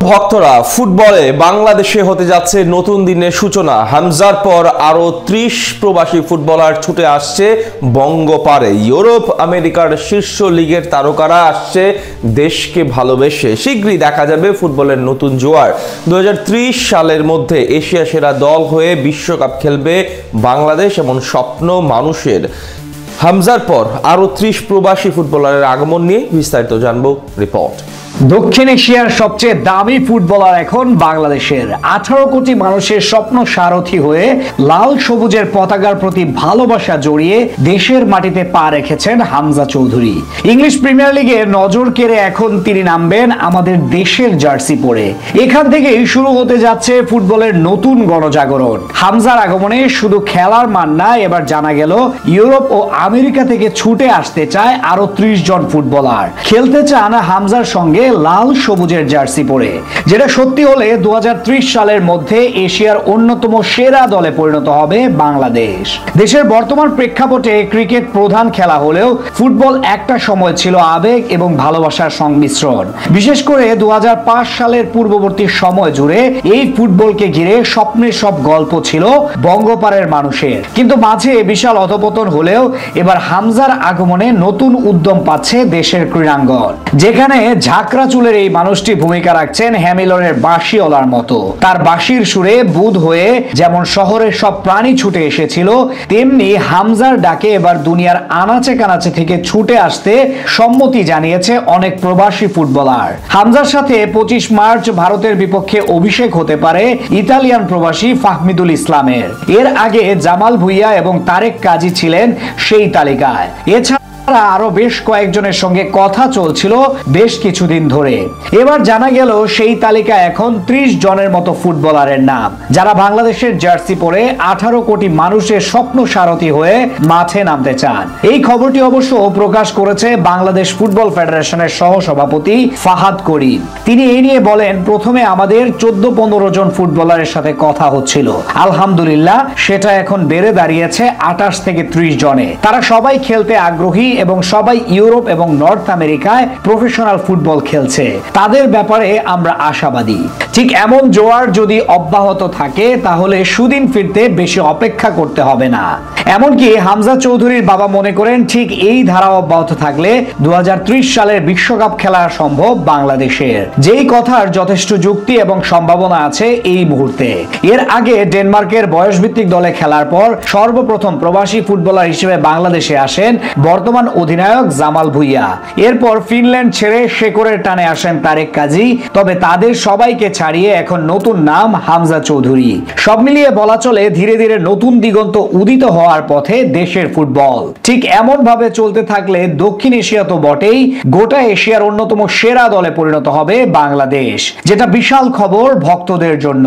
ভক্তরা ফুটবলে বাংলাদেশে হতে যাচ্ছে নতুন দিনের সূচনা। হামজার পর আরো ৩০ প্রবাসী ফুটবলার ছুটে আসছে বঙ্গপারে। ইউরোপ আমেরিকার শীর্ষ লিগের তারকারা আসছে দেশকে ভালোবেসে। শীঘ্রই দেখা যাবে ফুটবলের নতুন জোয়ার। ২০৩০ সালের মধ্যে এশিয়া সেরা দল হয়ে বিশ্বকাপ খেলবে বাংলাদেশ, এমন স্বপ্ন মানুষের। হামজার পর আরো ৩০ প্রবাসী ফুটবলারের আগমন নিয়ে বিস্তারিত জানবো রিপোর্ট। দক্ষিণ এশিয়ার সবচেয়ে দামি ফুটবলার এখন বাংলাদেশের। 18 কোটি মানুষের স্বপ্ন সারথি হয়ে লাল সবুজের পতাকার প্রতি ভালোবাসা জড়িয়ে দেশের মাটিতে পা রেখেছেন হামজা চৌধুরী। ইংলিশ প্রিমিয়ার লিগে নজর কেড়ে এখন তিনি নামবেন আমাদের দেশের জার্সি পরে। এখান থেকেই শুরু হতে যাচ্ছে ফুটবলের নতুন গণজাগরণ। হামজার আগমনে শুধু খেলার মান না, এবার জানা গেল ইউরোপ ও আমেরিকা থেকে ছুটে আসতে চায় আরো 30 জন ফুটবলার। খেলতে চান হামজার সঙ্গে লাল সবুজের জার্সি পরে, যেটা সত্যি হলে ২০৩০ সালের মধ্যে এশিয়ার অন্যতম সেরা দলে পরিণত হবে বাংলাদেশ। দেশের বর্তমান প্রেক্ষাপটে ক্রিকেট প্রধান খেলা হলেও ফুটবল একটা সময় ছিল আবেগ এবং ভালোবাসার সংমিশ্রণ। বিশেষ করে ২০০৫ সালের পূর্ববর্তী সময় জুড়ে এই ফুটবলকে ঘিরে স্বপ্নের সব গল্প ছিল বঙ্গপারের মানুষের। কিন্তু মাঝে বিশাল অধপতন হলেও এবার হামজার আগমনে নতুন উদ্যম পাচ্ছে দেশের ক্রীড়াঙ্গন, যেখানে ঝাঁকড়া চুলের এই মানুষটি ভূমিকা রাখছেন হ্যামিলনের বাঁশিওয়ালার মতো। তার বাঁশির সুরে বুঁদ হয়ে যেমন শহরের সব প্রাণী ছুটে এসেছিল, তেমনি হামজার ডাকে এবার দুনিয়ার আনাচে কানাচে থেকে ছুটে আসতে সম্মতি জানিয়েছে অনেক প্রবাসী ফুটবলার। হামজার সাথে ২৫ মার্চ ভারতের বিপক্ষে অভিষেক হতে পারে ইতালিয়ান প্রবাসী ফাহমিদুল ইসলামের। এর আগে জামাল ভুঁইয়া এবং তারেক কাজী ছিলেন সেই তালিকায়। এছাড়া আরো বেশ কয়েকজনের সঙ্গে কথা চলছিল বেশ কিছুদিন ধরে। এবার জানা গেল সেই তালিকা এখন ৩০ জনের মতো ফুটবলারের নাম, যারা বাংলাদেশের জার্সি পরে 18 কোটি মানুষের স্বপ্ন সারথি হয়ে মাঠে নামতে চান। এই খবরটি অবশ্য প্রকাশ করেছে বাংলাদেশ ফুটবল ফেডারেশনের সহসভাপতি ফাহাদ করিম। তিনি এই নিয়ে বলেন, প্রথমে আমাদের 14-15 জন ফুটবলারের সাথে কথা হচ্ছিল, আলহামদুলিল্লাহ সেটা এখন বেড়ে দাঁড়িয়েছে 28 থেকে 30 জনে। তারা সবাই খেলতে আগ্রহী এবং সবাই ইউরোপ এবং নর্থ আমেরিকায় প্রফেশনাল ফুটবল খেলছে। তাদের ব্যাপারে আমরা আশাবাদী। ঠিক এমন জোয়ার যদি অব্যাহত থাকে তাহলে সুদিন ফিরতে বেশি অপেক্ষা করতে হবে না। এমনকি হামজা চৌধুরীর বাবা মনে করেন, ঠিক এই ধারা অব্যাহত থাকলে ২০৩০ সালের বিশ্বকাপ খেলা সম্ভব বাংলাদেশের, যেই কথার যথেষ্ট যুক্তি এবং সম্ভাবনা আছে এই মুহূর্তে। এর আগে ডেনমার্কের বয়সভিত্তিক দলে খেলার পর সর্বপ্রথম প্রবাসী ফুটবলার হিসেবে বাংলাদেশে আসেন বর্তমান অধিনায়ক জামাল ভুঁইয়া। এরপর ফিনল্যান্ড ছেড়ে শেকরের টানে আসেন তারেক কাজী। তবে তাদের সবাইকে ছাড়িয়ে এখন নতুন নাম হামজা চৌধুরী। সব মিলিয়ে বলা চলে ধীরে ধীরে নতুন দিগন্ত উদিত হওয়ার পথে দেশের ফুটবল। ঠিক এমন ভাবে চলতে থাকলে দক্ষিণ এশিয়া তো বটেই, গোটা এশিয়ার অন্যতম সেরা দলে পরিণত হবে বাংলাদেশ, যেটা বিশাল খবর ভক্তদের জন্য।